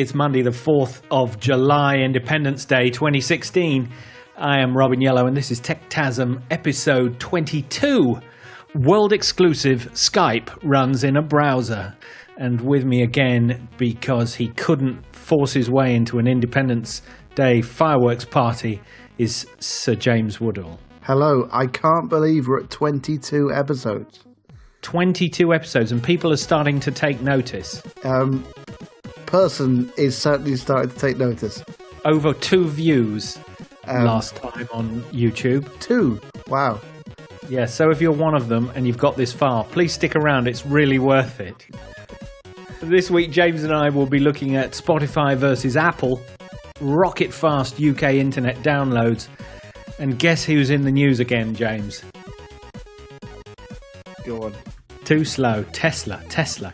It's Monday, the 4th of July, Independence Day 2016. I am Robin Yellow, and this is Techtasm episode 22. World exclusive Skype runs in a browser. And with me again, because he couldn't force his way into an Independence Day fireworks party, is Sir James Woodall. Hello, I can't believe we're at 22 episodes. 22 episodes, and people are starting to take notice. Person is certainly starting to take notice. Over 2 views last time on YouTube. 2? Wow. Yeah, so if you're one of them and you've got this far, please stick around. It's really worth it. This week, James and I will be looking at Spotify versus Apple, rocket-fast UK internet downloads, and guess who's in the news again, James? Go on. Too slow. Tesla,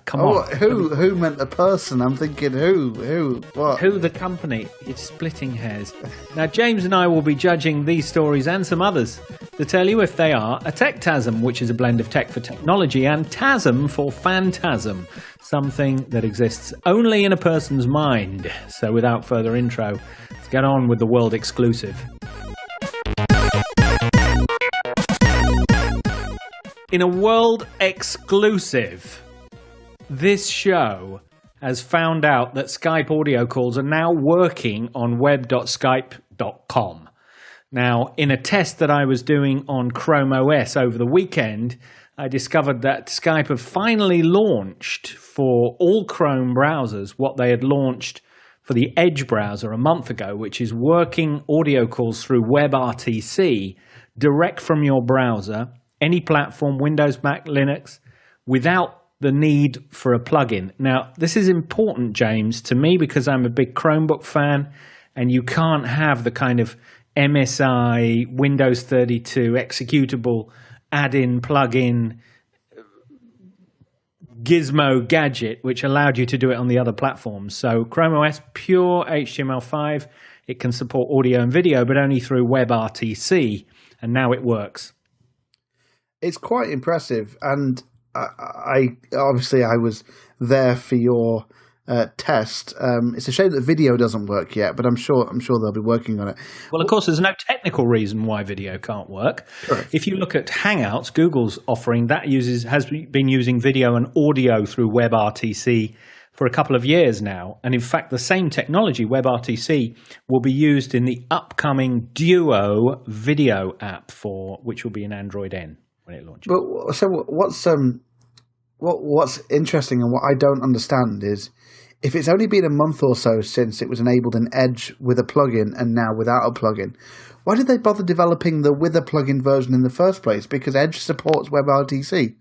come on. Who meant the person? I'm thinking who, what? Who the company? It's splitting hairs. Now, James and I will be judging these stories and some others to tell you if they are a Techtasm, which is a blend of tech for technology, and tasm for phantasm, something that exists only in a person's mind. So without further intro, let's get on with the world exclusive. In a world exclusive, this show has found out that Skype audio calls are now working on web.skype.com. Now, in a test that I was doing on Chrome OS over the weekend, I discovered that Skype have finally launched for all Chrome browsers what they had launched for the Edge browser a month ago, which is working audio calls through WebRTC direct from your browser, any platform, Windows, Mac, Linux, without the need for a plugin. Now, this is important, James, to me because I'm a big Chromebook fan, and you can't have the kind of MSI, Windows 32, executable, add-in, plug-in, gizmo gadget, which allowed you to do it on the other platforms. So Chrome OS, pure HTML5. It can support audio and video, but only through WebRTC, and now it works. It's quite impressive, and I obviously I was there for your test. It's a shame that video doesn't work yet, but I'm sure they'll be working on it. Well, of course, there's no technical reason why video can't work. Correct. If you look at Hangouts, Google's offering that has been using video and audio through WebRTC for a couple of years now, and in fact, the same technology, WebRTC, will be used in the upcoming Duo video app which will be in Android N. When it launches. But so what's interesting and what I don't understand is if it's only been a month or so since it was enabled in Edge with a plugin and now without a plugin, why did they bother developing the with a plugin version in the first place? Because Edge supports WebRTC.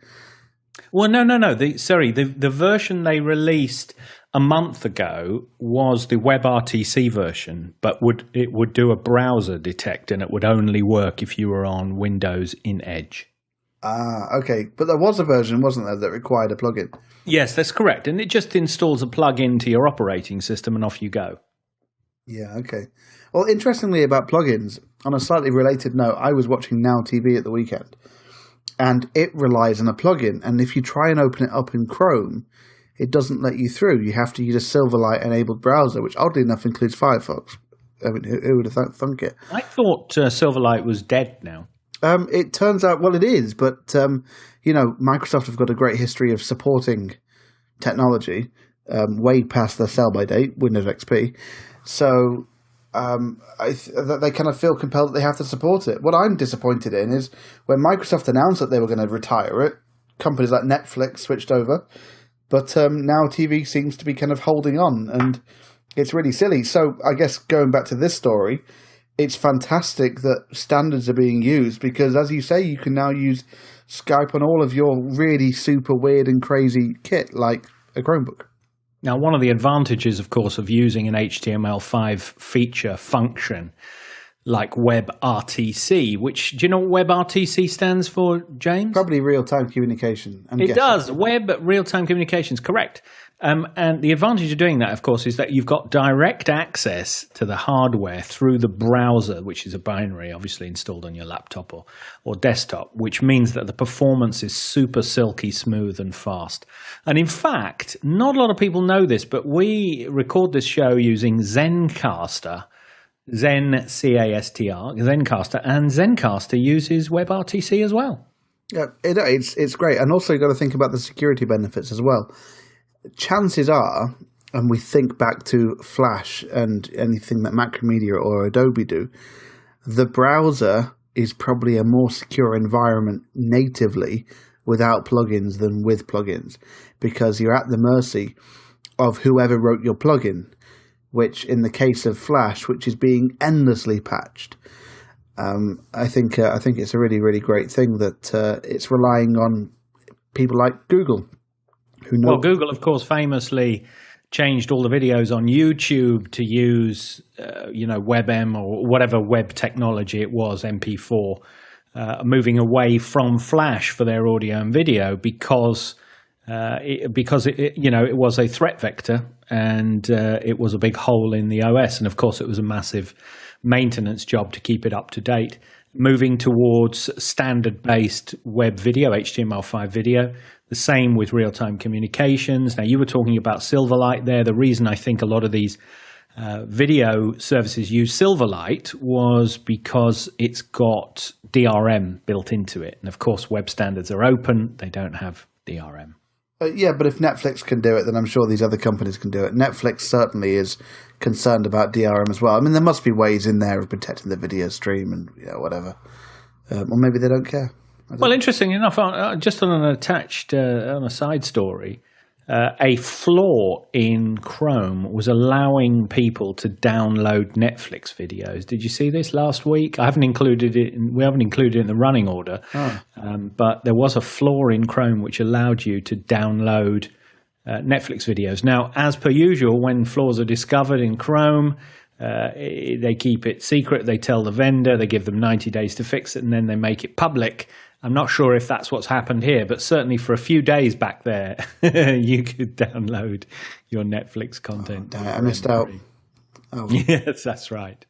Well, no. The version they released a month ago was the WebRTC version, but it would do a browser detect, and it would only work if you were on Windows in Edge. Okay. But there was a version, wasn't there, that required a plugin? Yes, that's correct. And it just installs a plug-in to your operating system and off you go. Yeah, okay. Well, interestingly about plugins, on a slightly related note, I was watching Now TV at the weekend, and it relies on a plugin. And if you try and open it up in Chrome, it doesn't let you through. You have to use a Silverlight-enabled browser, which oddly enough includes Firefox. I mean, who would have thunk it? I thought Silverlight was dead now. It turns out, well, it is, but, Microsoft have got a great history of supporting technology way past their sell-by date, Windows XP. So they kind of feel compelled that they have to support it. What I'm disappointed in is when Microsoft announced that they were going to retire it, companies like Netflix switched over, but Now TV seems to be kind of holding on, and it's really silly. So I guess going back to this story, it's fantastic that standards are being used because, as you say, you can now use Skype on all of your really super weird and crazy kit like a Chromebook. Now, one of the advantages, of course, of using an HTML5 feature function like WebRTC, which, do you know what WebRTC stands for, James? Probably real-time communication. It does. Web real-time communications, correct. And the advantage of doing that, of course, is that you've got direct access to the hardware through the browser, which is a binary, obviously installed on your laptop or desktop, which means that the performance is super silky smooth and fast. And in fact, not a lot of people know this, but we record this show using Zencastr, Zencastr, and Zencastr uses WebRTC as well. Yeah, it's great. And also you've got to think about the security benefits as well. Chances are, and we think back to Flash and anything that Macromedia or Adobe do, the browser is probably a more secure environment natively without plugins than with plugins, because you're at the mercy of whoever wrote your plugin, which in the case of Flash, which is being endlessly patched, I think it's a really, really great thing that it's relying on people like Google. Well, Google, of course, famously changed all the videos on YouTube to use, WebM or whatever web technology it was, MP4, moving away from Flash for their audio and video because it was a threat vector and it was a big hole in the OS. And of course, it was a massive maintenance job to keep it up to date. Moving towards standard-based web video, HTML5 video. The same with real-time communications. Now, you were talking about Silverlight there. The reason I think a lot of these video services use Silverlight was because it's got DRM built into it. And of course, web standards are open. They don't have DRM. Yeah, but if Netflix can do it, then I'm sure these other companies can do it. Netflix certainly is concerned about DRM as well. I mean, there must be ways in there of protecting the video stream and whatever. Or maybe they don't care. Well, interesting enough, just on on a side story, a flaw in Chrome was allowing people to download Netflix videos. Did you see this last week? We haven't included it in the running order, but there was a flaw in Chrome which allowed you to download Netflix videos. Now, as per usual, when flaws are discovered in Chrome, they keep it secret. They tell the vendor, they give them 90 days to fix it, and then they make it public. I'm not sure if that's what's happened here, but certainly for a few days back there, you could download your Netflix content. Oh, I missed out. Oh. Yes, that's right.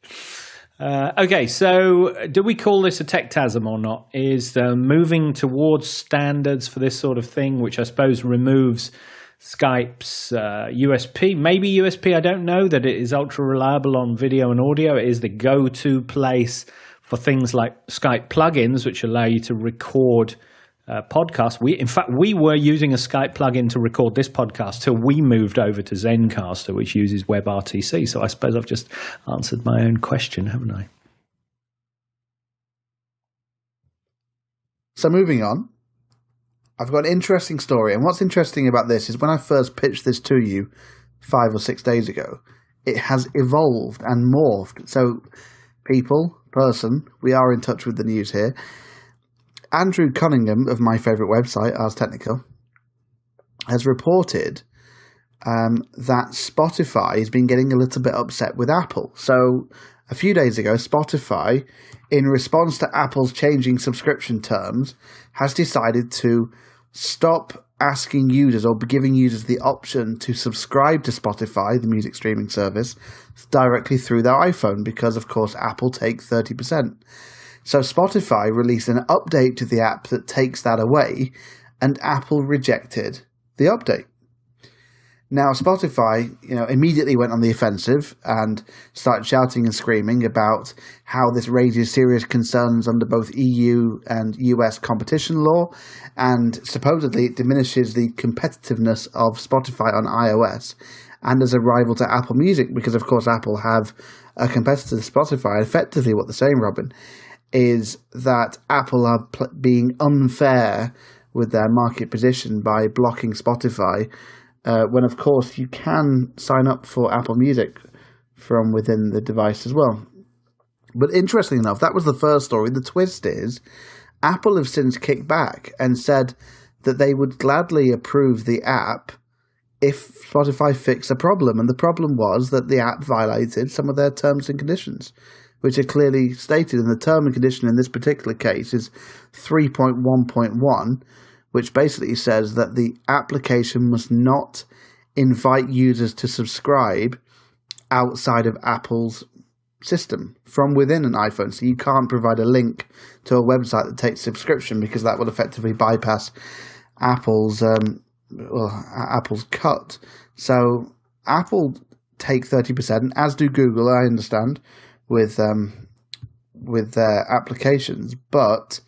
Okay, so do we call this a Techtasm or not? Is moving towards standards for this sort of thing, which I suppose removes Skype's USP, maybe USP, I don't know, that it is ultra reliable on video and audio. It is the go-to place for things like Skype plugins, which allow you to record podcasts. We were using a Skype plugin to record this podcast till we moved over to Zencastr, which uses WebRTC. So I suppose I've just answered my own question, haven't I? So moving on, I've got an interesting story. And what's interesting about this is when I first pitched this to you 5 or 6 days ago, it has evolved and morphed. So we are in touch with the news here. Andrew Cunningham of my favourite website, Ars Technica, has reported that Spotify has been getting a little bit upset with Apple. So a few days ago, Spotify, in response to Apple's changing subscription terms, has decided to stop asking users or giving users the option to subscribe to Spotify, the music streaming service, directly through their iPhone because, of course, Apple take 30%. So Spotify released an update to the app that takes that away, and Apple rejected the update. Now, Spotify, immediately went on the offensive and started shouting and screaming about how this raises serious concerns under both EU and US competition law, and supposedly it diminishes the competitiveness of Spotify on iOS and as a rival to Apple Music, because, of course, Apple have a competitor to Spotify. Effectively, what they're saying, Robin, is that Apple are being unfair with their market position by blocking Spotify, when, of course, you can sign up for Apple Music from within the device as well. But interestingly enough, that was the first story. The twist is Apple have since kicked back and said that they would gladly approve the app if Spotify fixed a problem. And the problem was that the app violated some of their terms and conditions, which are clearly stated in the term and condition in this particular case is 3.1.1, which basically says that the application must not invite users to subscribe outside of Apple's system from within an iPhone. So you can't provide a link to a website that takes subscription, because that would effectively bypass Apple's cut. So Apple take 30%, as do Google, I understand, with their applications. But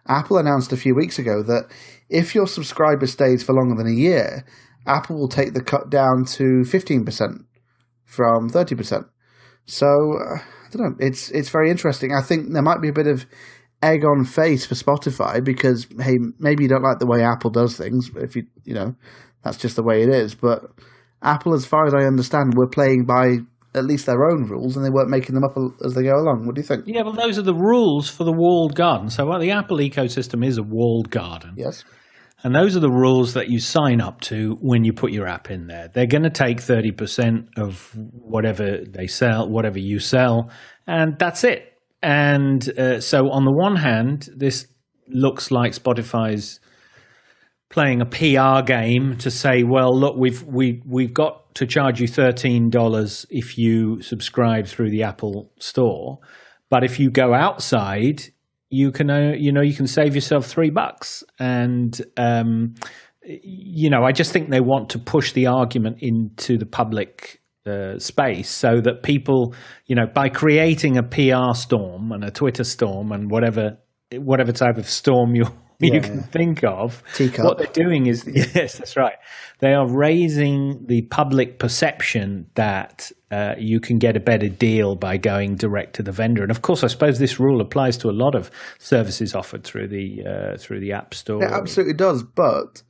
Apple announced a few weeks ago that if your subscriber stays for longer than a year, Apple will take the cut down to 15% from 30%. So, I don't know, it's very interesting. I think there might be a bit of egg on face for Spotify because, hey, maybe you don't like the way Apple does things. If you know, that's just the way it is. But Apple, as far as I understand, were playing by at least their own rules, and they weren't making them up as they go along. What do you think? Yeah, well, those are the rules for the walled garden. So the Apple ecosystem is a walled garden. Yes. And those are the rules that you sign up to when you put your app in there. They're going to take 30% of whatever they sell, whatever you sell, and that's it. And so on the one hand, this looks like Spotify's playing a PR game to say, well, look, we've got to charge you $13 if you subscribe through the Apple Store, but if you go outside, you can save yourself $3. And I just think they want to push the argument into the public space so that people, by creating a PR storm and a Twitter storm and whatever type of storm you can think of, Teacup. What they're doing is, yes, that's right. They are raising the public perception that you can get a better deal by going direct to the vendor. And of course, I suppose this rule applies to a lot of services offered through the App Store. It absolutely does. But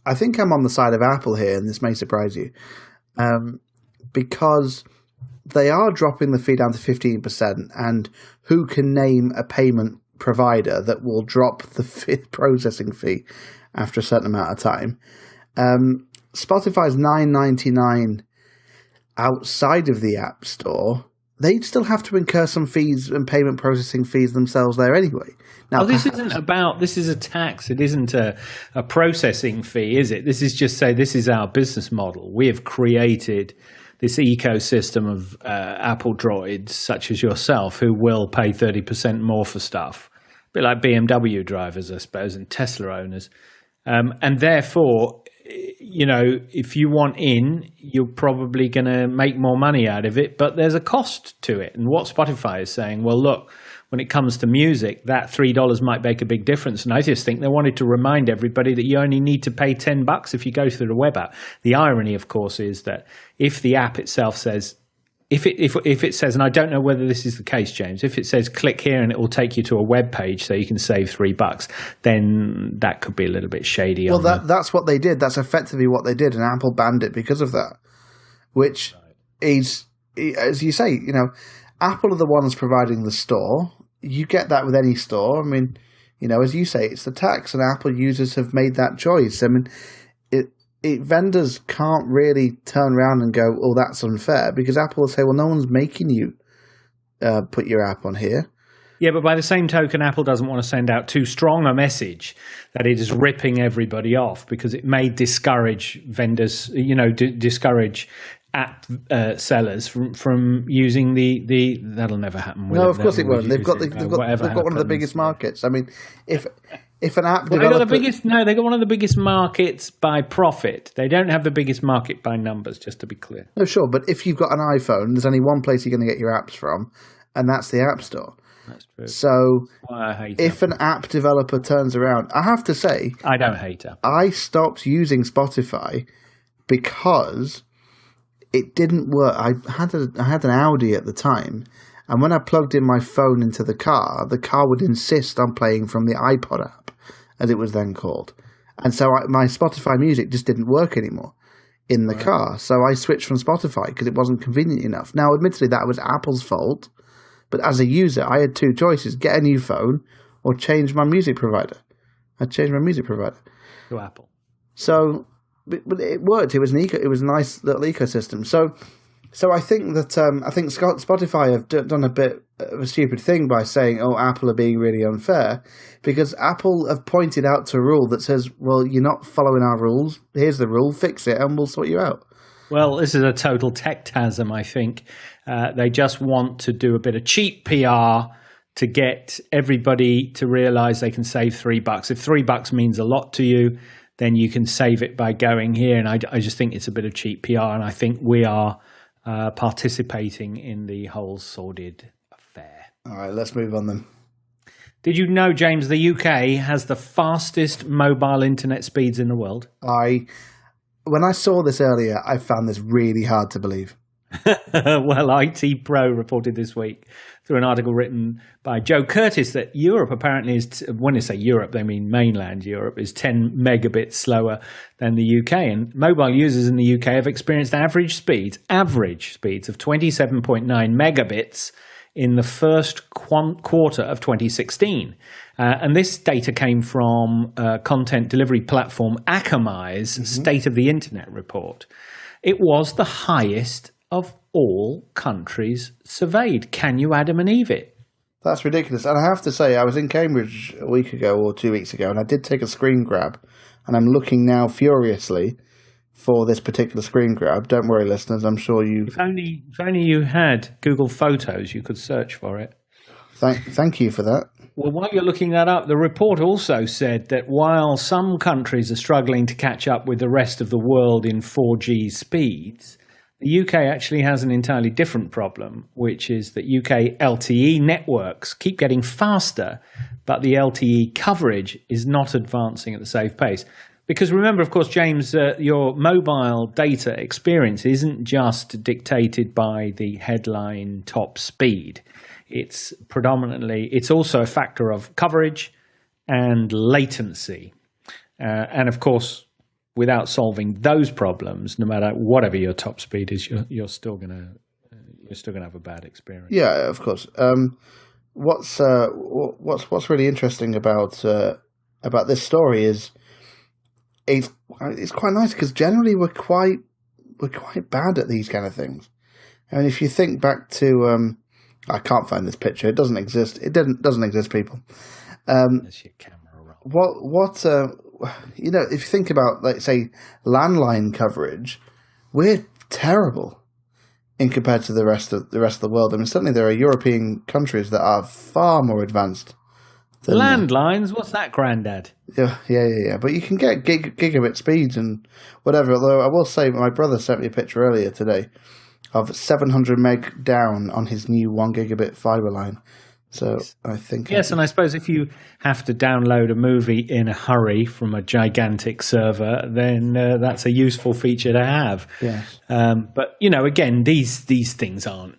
I think I'm on the side of Apple here, and this may surprise you, because they are dropping the fee down to 15%, and who can name a payment provider that will drop the processing fee after a certain amount of time. Spotify's $9.99 outside of the App Store. They'd still have to incur some fees and payment processing fees themselves there anyway. Now, this is a tax. It isn't a processing fee, is it? This is just say this is our business model. We have created this ecosystem of Apple droids such as yourself who will pay 30% more for stuff. A bit like BMW drivers, I suppose, and Tesla owners. And therefore, if you want in, you're probably going to make more money out of it, but there's a cost to it. And what Spotify is saying, well, look, when it comes to music, that $3 might make a big difference. And I just think they wanted to remind everybody that you only need to pay $10 if you go through the web app. The irony, of course, is that if the app itself says, if it says, and I don't know whether this is the case, James, if it says click here and it will take you to a web page so you can save $3, then that could be a little bit shady. Well, that's what they did. That's effectively what they did, and Apple banned it because of that. Which is, as you say, Apple are the ones providing the store. You get that with any store. I mean, as you say, it's the tax, and Apple users have made that choice. I mean, vendors can't really turn around and go, oh, that's unfair, because Apple will say, well, no one's making you put your app on here. Yeah, but by the same token, Apple doesn't want to send out too strong a message that it is ripping everybody off, because it may discourage vendors, discourage app sellers from using the that'll never happen. No, of course it won't. They've got one of the biggest markets. I mean, if an app developer... they got one of the biggest markets by profit. They don't have the biggest market by numbers, just to be clear. No, sure, but if you've got an iPhone, there's only one place you're going to get your apps from, and that's the App Store. That's true. So if an app developer turns around, I have to say... I don't hate Apple. I stopped using Spotify because it didn't work. I had an Audi at the time, and when I plugged in my phone into the car would insist on playing from the iPod app, as it was then called. And so my Spotify music just didn't work anymore in the car. So I switched from Spotify because it wasn't convenient enough. Now, admittedly, that was Apple's fault. But as a user, I had two choices: get a new phone or change my music provider. I changed my music provider to Apple. So, but it worked. It was a nice little ecosystem. So, So I think that Spotify have done a bit of a stupid thing by saying, "Oh, Apple are being really unfair," because Apple have pointed out to a rule that says, "Well, you're not following our rules. Here's the rule. Fix it, and we'll sort you out." Well, this is a total techtasm, I think. They just want to do a bit of cheap PR to get everybody to realize they can save $3. If $3 means a lot to you, then you can save it by going here. And I just think it's a bit of cheap PR. And I think we are participating in the whole sordid affair. All right, let's move on then. Did you know, James, the UK has the fastest mobile internet speeds in the world? When I saw this earlier, I found this really hard to believe. Well, IT Pro reported this week through an article written by Joe Curtis that Europe apparently is, when they say Europe, they mean mainland Europe, is 10 megabits slower than the UK. And mobile users in the UK have experienced average speeds of 27.9 megabits in the first quarter of 2016. And this data came from content delivery platform Akamai's State of the Internet report. It was the highest of all countries surveyed. Can you Adam and Eve it? That's ridiculous. And I have to say, I was in Cambridge a week ago or 2 weeks ago, and I did take a screen grab. And I'm looking now furiously for this particular screen grab. Don't worry, listeners. I'm sure you... If only you had Google Photos, you could search for it. Thank you for that. Well, while you're looking that up, the report also said that while some countries are struggling to catch up with the rest of the world in 4G speeds, the UK actually has an entirely different problem, which is that UK LTE networks keep getting faster, but the LTE coverage is not advancing at the same pace. Because remember, of course, James, your mobile data experience isn't just dictated by the headline top speed. It's also a factor of coverage and latency. And of course, without solving those problems, no matter whatever your top speed is, you're still gonna have a bad experience. Yeah, of course. What's really interesting about this story is it's quite nice because generally we're quite bad at these kind of things. I mean, if you think back to I can't find this picture. It doesn't exist. It doesn't exist, people. That's your camera roll. If you think about, like, say, landline coverage, we're terrible in compared to the rest of the world. I mean, certainly there are European countries that are far more advanced. Landlines? What's that, Grandad? Yeah. But you can get gigabit speeds and whatever. Although I will say, my brother sent me a picture earlier today of 700 meg down on his new 1 gigabit fiber line. So I think... Yes, and I suppose if you have to download a movie in a hurry from a gigantic server, then that's a useful feature to have. Yes. But, again, these things aren't,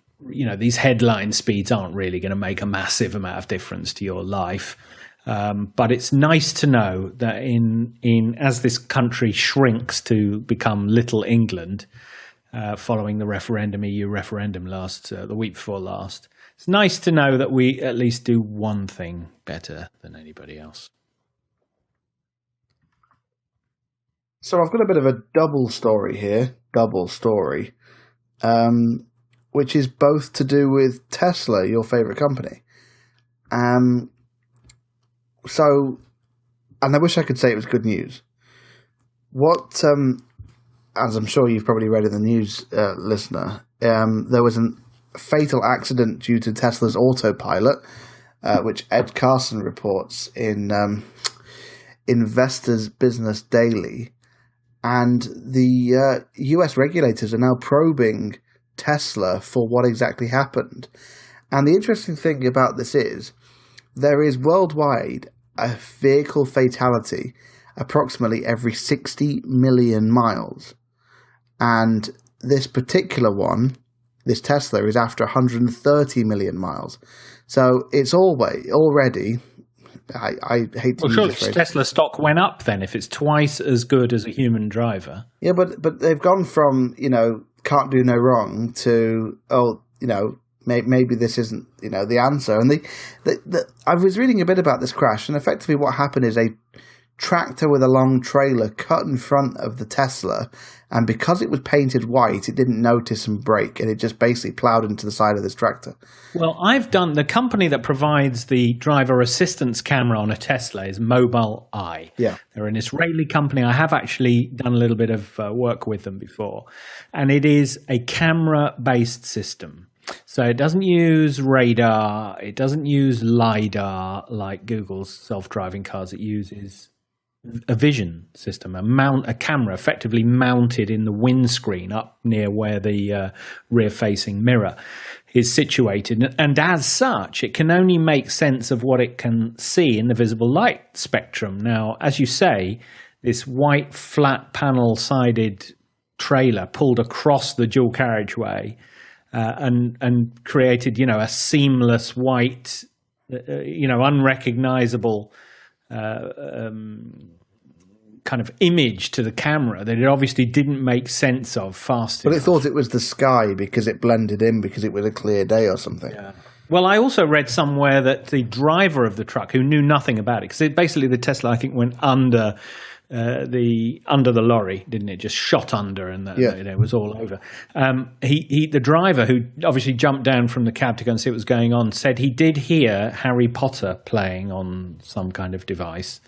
these headline speeds aren't really going to make a massive amount of difference to your life. But it's nice to know that as this country shrinks to become Little England, following the EU referendum the week before last, it's nice to know that we at least do one thing better than anybody else. So I've got a bit of a double story here, which is both to do with Tesla, your favorite company. And I wish I could say it was good news. As I'm sure you've probably read in the news, listener, there was a fatal accident due to Tesla's autopilot, which Ed Carson reports in Investors Business Daily. And the US regulators are now probing Tesla for what exactly happened. And the interesting thing about this is there is worldwide a vehicle fatality approximately every 60 million miles. And this particular one, this Tesla, is after 130 million miles. So it's already, I hate to use this phrase. Tesla stock went up then if it's twice as good as a human driver. Yeah, but they've gone from, can't do no wrong to, maybe this isn't, the answer. And I was reading a bit about this crash, and effectively what happened is a tractor with a long trailer cut in front of the Tesla, and because it was painted white, it didn't notice and brake, and it just basically plowed into the side of this tractor. Well, the company that provides the driver assistance camera on a Tesla is Mobile Eye. Yeah. They're an Israeli company. I have actually done a little bit of work with them before, and it is a camera-based system. So it doesn't use radar, it doesn't use LiDAR like Google's self-driving cars. It uses a vision system, a camera effectively mounted in the windscreen up near where the rear-facing mirror is situated. And as such, it can only make sense of what it can see in the visible light spectrum. Now, as you say, this white, flat panel-sided trailer pulled across the dual carriageway and created, a seamless white, unrecognizable kind of image to the camera that it obviously didn't make sense of fast enough. But it thought it was the sky because it blended in because it was a clear day or something. Yeah. Well, I also read somewhere that the driver of the truck, who knew nothing about it, because basically the Tesla, I think, went under the lorry, didn't it? Just shot under, and it was all over. The driver, who obviously jumped down from the cab to go and see what was going on, said he did hear Harry Potter playing on some kind of device.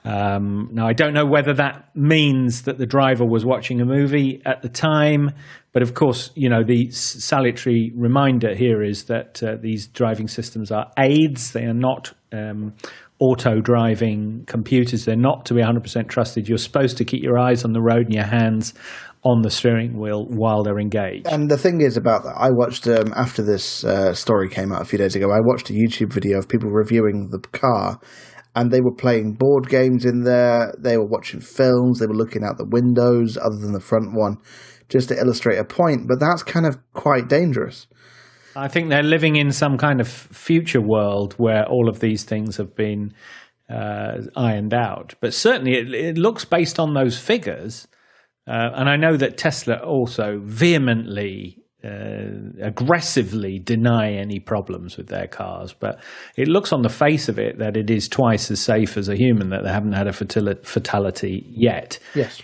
Now, I don't know whether that means that the driver was watching a movie at the time, but of course, the salutary reminder here is that these driving systems are aids. They are not auto-driving computers. They're not to be 100% trusted. You're supposed to keep your eyes on the road and your hands on the steering wheel while they're engaged. And the thing is about that, I watched, after this story came out a few days ago, I watched a YouTube video of people reviewing the car, and they were playing board games in there, they were watching films, they were looking out the windows other than the front one, just to illustrate a point. But that's kind of quite dangerous. I think they're living in some kind of future world where all of these things have been ironed out. But certainly it looks, based on those figures, and I know that Tesla also vehemently, aggressively deny any problems with their cars, but it looks on the face of it that it is twice as safe as a human, that they haven't had a fatality yet. Yes.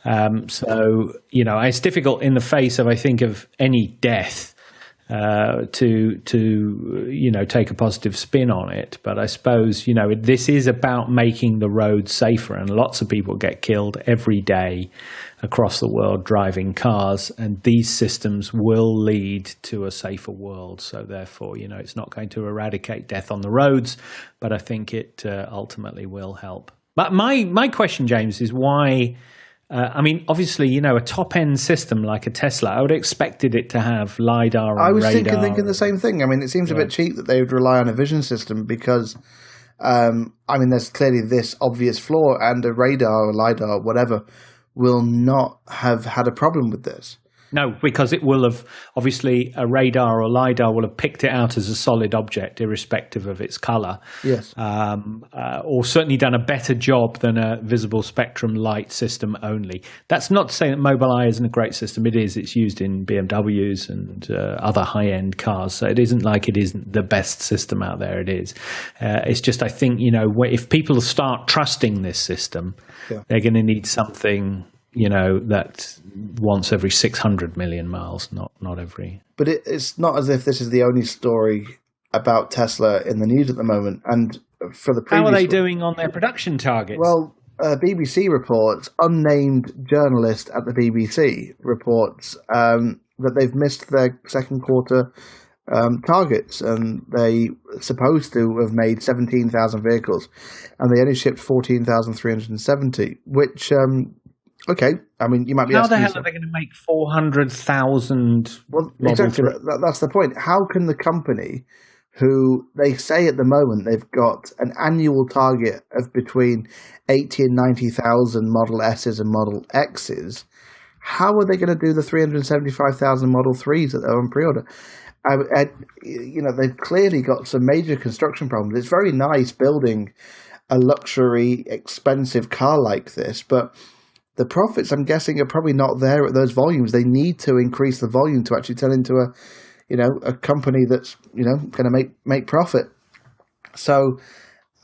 So, it's difficult in the face of, I think, of any death to take a positive spin on it. But I suppose, this is about making the roads safer, and lots of people get killed every day across the world driving cars, and these systems will lead to a safer world. So therefore, it's not going to eradicate death on the roads, but I think it ultimately will help. But my question, James, is why... obviously, a top-end system like a Tesla, I would have expected it to have LiDAR and radar. I was thinking the same thing. It seems a bit cheap that they would rely on a vision system because, there's clearly this obvious flaw, and a radar or LiDAR or whatever will not have had a problem with this. No, because it will have, obviously, a radar or LiDAR will have picked it out as a solid object, irrespective of its color. Yes. Or certainly done a better job than a visible spectrum light system only. That's not to say that Mobileye isn't a great system. It is. It's used in BMWs and other high-end cars. So it isn't like it isn't the best system out there. It is. It's just, I think, if people start trusting this system, they're going to need something... that once every 600 million miles, not every. But it's not as if this is the only story about Tesla in the news at the moment. And for the previous... How are they doing on their production targets? Well, BBC reports, unnamed journalist at the BBC reports that they've missed their second quarter targets, and they supposed to have made 17,000 vehicles, and they only shipped 14,370, which... okay, you might be how asking... How the hell are they going to make 400,000 Well, exactly, that's the point. How can the company, who they say at the moment they've got an annual target of between 80 and 90,000 Model S's and Model X's, how are they going to do the 375,000 Model 3s that are on pre-order? They've clearly got some major construction problems. It's very nice building a luxury, expensive car like this, but... the profits, I'm guessing, are probably not there at those volumes. They need to increase the volume to actually turn into a company that's, going to make profit. So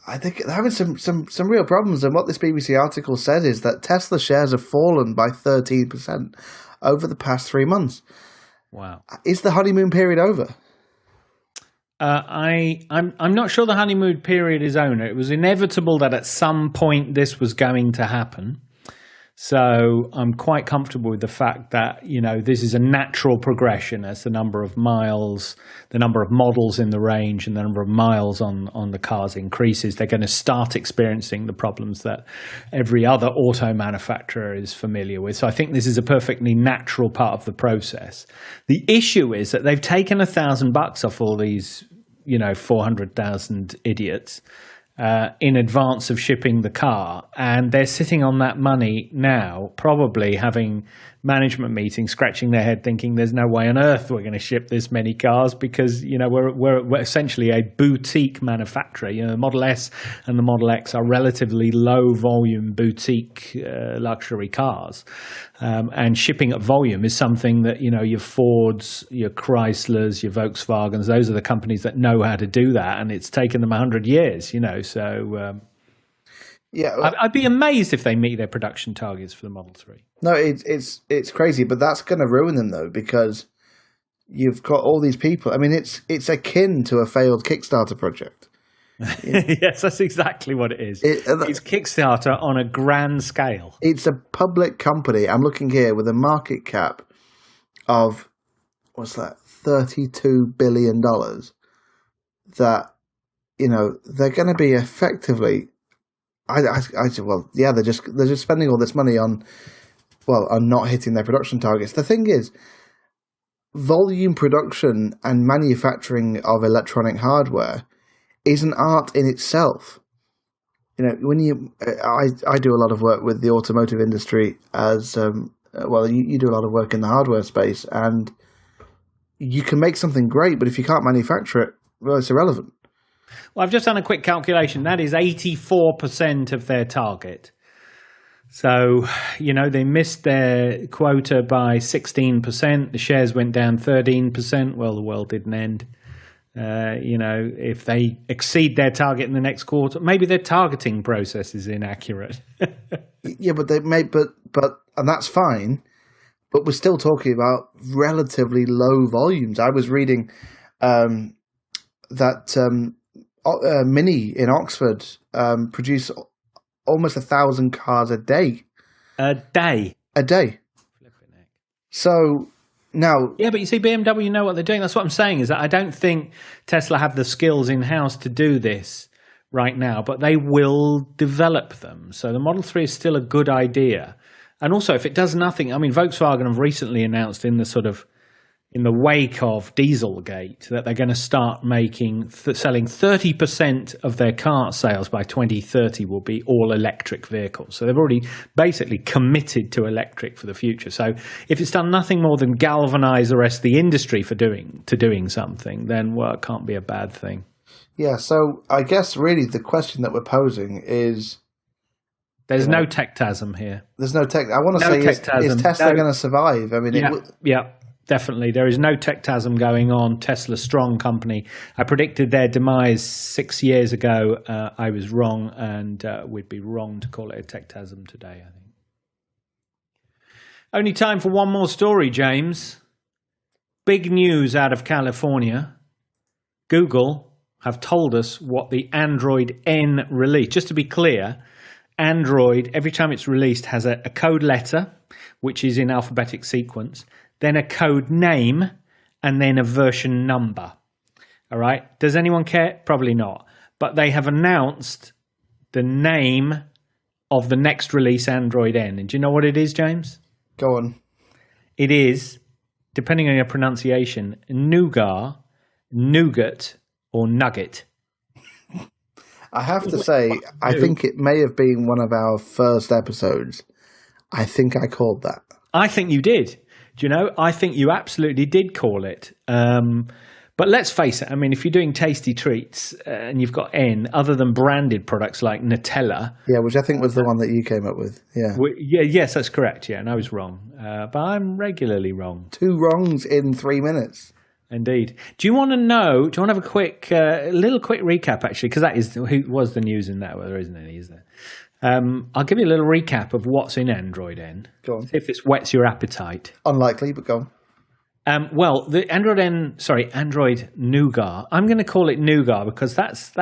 I think they're having some real problems. And what this BBC article said is that Tesla shares have fallen by 13% over the past 3 months. Wow. Is the honeymoon period over? I'm not sure the honeymoon period is over. It was inevitable that at some point this was going to happen. So I'm quite comfortable with the fact that, this is a natural progression as the number of miles, the number of models in the range and the number of miles on the cars increases. They're going to start experiencing the problems that every other auto manufacturer is familiar with. So I think this is a perfectly natural part of the process. The issue is that they've taken $1,000 off all these, 400,000 idiots in advance of shipping the car, and they're sitting on that money now, probably having management meetings, scratching their head, thinking there's no way on earth we're going to ship this many cars because we're essentially a boutique manufacturer. The Model S and the Model X are relatively low volume boutique luxury cars, and shipping at volume is something that your Fords, your Chryslers, your Volkswagens, those are the companies that know how to do that, and it's taken them 100 years. So. Yeah, I'd be amazed if they meet their production targets for the Model 3. No, it's crazy, but that's going to ruin them though, because you've got all these people. I mean, it's akin to a failed Kickstarter project. Yes, that's exactly what it is. It's Kickstarter on a grand scale. It's a public company. I'm looking here with a market cap of what's that, $32 billion. That they're going to be effectively. They're just spending all this money on not hitting their production targets. The thing is, volume production and manufacturing of electronic hardware is an art in itself. When I do a lot of work with the automotive industry as you do a lot of work in the hardware space, and you can make something great, but if you can't manufacture it, well, it's irrelevant. Well, I've just done a quick calculation. That is 84% of their target. So, they missed their quota by 16%. The shares went down 13%. Well, the world didn't end. If they exceed their target in the next quarter, maybe their targeting process is inaccurate. Yeah, but and that's fine. But we're still talking about relatively low volumes. I was reading that Mini in Oxford produce almost 1,000 cars a day. A day. So now, yeah, but you see, BMW know what they're doing. That's what I'm saying. Is that I don't think Tesla have the skills in house to do this right now, but they will develop them. So the Model 3 is still a good idea. And also, if it does nothing, I mean, Volkswagen have recently announced in the wake of Dieselgate that they're going to start selling 30% of their car sales by 2030 will be all electric vehicles. So they've already basically committed to electric for the future. So if it's done nothing more than galvanize the rest of the industry for doing something, then it can't be a bad thing. Yeah. So I guess really the question that we're posing is, there's no Techtasm here. There's no tech. I want to say, is Tesla going to survive? I mean, yeah. Definitely. There is no Techtasm going on. Tesla, strong company. I predicted their demise 6 years ago. I was wrong, and we'd be wrong to call it a Techtasm today, I think. Only time for one more story, James. Big news out of California. Google have told us what the Android N release. Just to be clear, Android, every time it's released, has a code letter, which is in alphabetic sequence, then a code name, and then a version number. All right? Does anyone care? Probably not. But they have announced the name of the next release, Android N. And do you know what it is, James? Go on. It is, depending on your pronunciation, Nougat, Nougat, or Nugget. I have to say, I think it may have been one of our first episodes. I think I called that. I think you did. Do you know? I think you absolutely did call it. But let's face it. I mean, if you're doing tasty treats and you've got N, other than branded products like Nutella. Yeah, which I think was the one that you came up with. Yeah. Yes, that's correct. Yeah, and I was wrong. But I'm regularly wrong. 2 wrongs in 3 minutes. Indeed. Do you want to know? Do you want to have a quick, little quick recap actually? Because that is who was the news in that. Well, there isn't any, is there? I'll give you a little recap of what's in Android N. Go on. See if this whets your appetite. Unlikely, but go on. Well, the Android Nougat. I'm going to call it Nougat because that's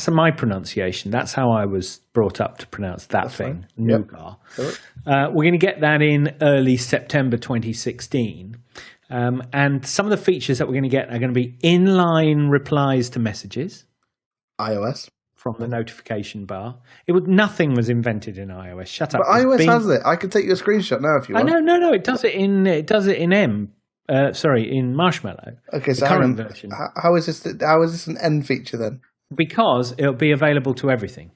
my pronunciation. That's how I was brought up to pronounce that thing, Nougat. Yep. We're going to get that in early September 2016. And some of the features that we're going to get are going to be inline replies to messages. iOS. From the notification bar. Nothing was invented in iOS. Shut up. But iOS has it. I can take you a screenshot now if you want. No. It does it in in Marshmallow. Okay, so the current version. How is this an N feature then? Because it'll be available to everything,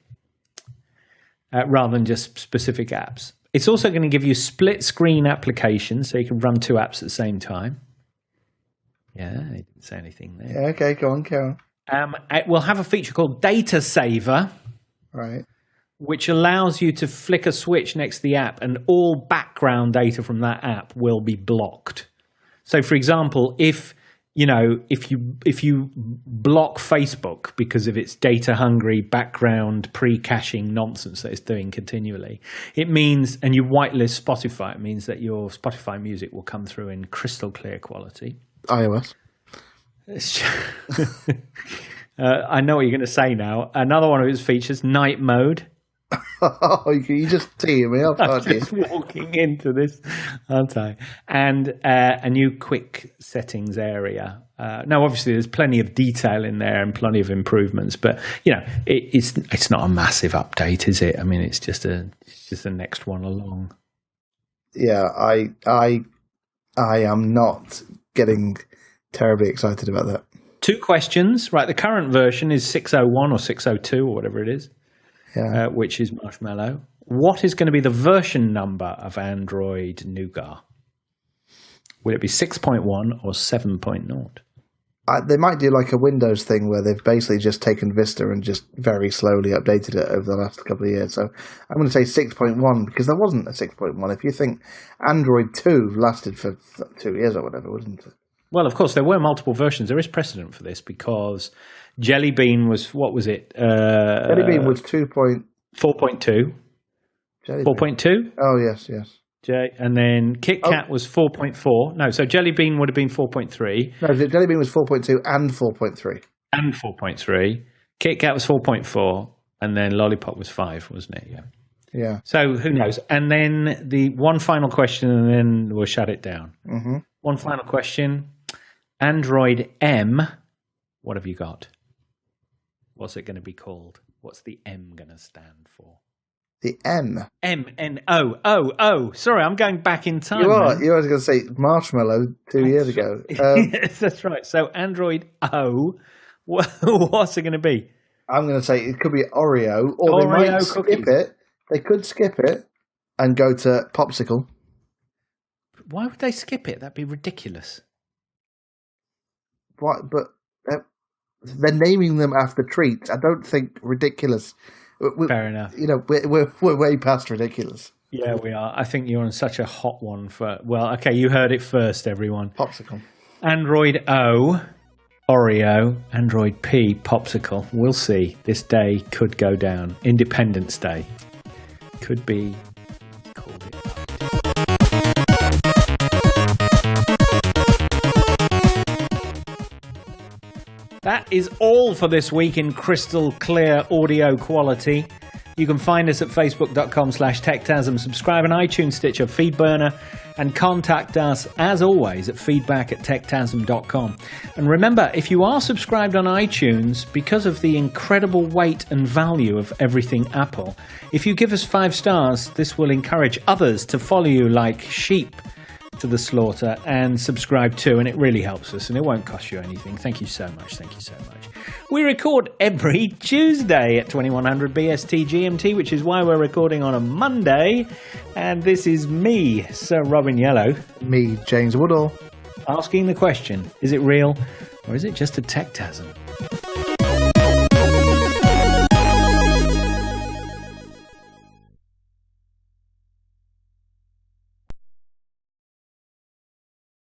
rather than just specific apps. It's also going to give you split screen applications, so you can run two apps at the same time. Yeah, I didn't say anything there. Yeah, okay, go on, Karen. It will have a feature called Data Saver, right, which allows you to flick a switch next to the app, and all background data from that app will be blocked. So, for example, if you block Facebook because of its data-hungry background pre-caching nonsense that it's doing continually, it means, and you whitelist Spotify, it means that your Spotify music will come through in crystal clear quality. iOS. I know what you're going to say now. Another one of its features, night mode. Oh, you just teeing me up, aren't you? I'm just walking into this, aren't I? And a new quick settings area. Now, obviously, there's plenty of detail in there and plenty of improvements, but it's not a massive update, is it? I mean, it's just the next one along. Yeah, I am not getting terribly excited about that. 2 questions, right? The current version is 601 or 602 or whatever it is. Yeah. Which is Marshmallow. What is going to be the version number of Android Nougat? Will it be 6.1 or 7.0? They might do like a Windows thing where they've basically just taken Vista and just very slowly updated it over the last couple of years. So I'm going to say 6.1 because there wasn't a 6.1. If you think Android 2 lasted for 2 years or whatever, wasn't it? Well, of course, there were multiple versions. There is precedent for this because Jelly Bean was, what was it? Jelly Bean was 4.2. 4.2? Oh, yes. And then Kit Kat was 4.4. No, so Jelly Bean would have been 4.3. No, Jelly Bean was 4.2 and 4.3. And 4.3. Kit Kat was 4.4. And then Lollipop was 5, wasn't it? Yeah. So who knows? And then the one final question, and then we'll shut it down. Mm-hmm. One final question. Android M, what have you got? What's it going to be called? What's the M going to stand for? The M. M-N-O. Oh. Sorry, I'm going back in time. You are. You were going to say Marshmallow 2 years ago. Yes, that's right. So Android O, what's it going to be? I'm going to say it could be Oreo, or they might skip it. They could skip it and go to Popsicle. Why would they skip it? That'd be ridiculous. What? But they're naming them after treats. I don't think ridiculous. Fair enough. We're way past ridiculous. Yeah, we are. I think you're on such a hot one for. Well, okay, you heard it first, everyone. Popsicle. Android O, Oreo. Android P, Popsicle. We'll see. This day could go down. Independence Day could be called it. That is all for this week in crystal clear audio quality. You can find us at facebook.com/Techtasm, subscribe on iTunes, Stitcher, Feedburner, and contact us, as always, at feedback@techtasm.com. And remember, if you are subscribed on iTunes, because of the incredible weight and value of everything Apple, if you give us 5 stars, this will encourage others to follow you like sheep to the slaughter and subscribe too, and it really helps us and it won't cost you anything. Thank you so much. We record every Tuesday at 2100 BST GMT, which is why we're recording on a Monday, and this is me, Sir Robin Yellow, me, James Woodall, asking the question, is it real or is it just a Techtasm?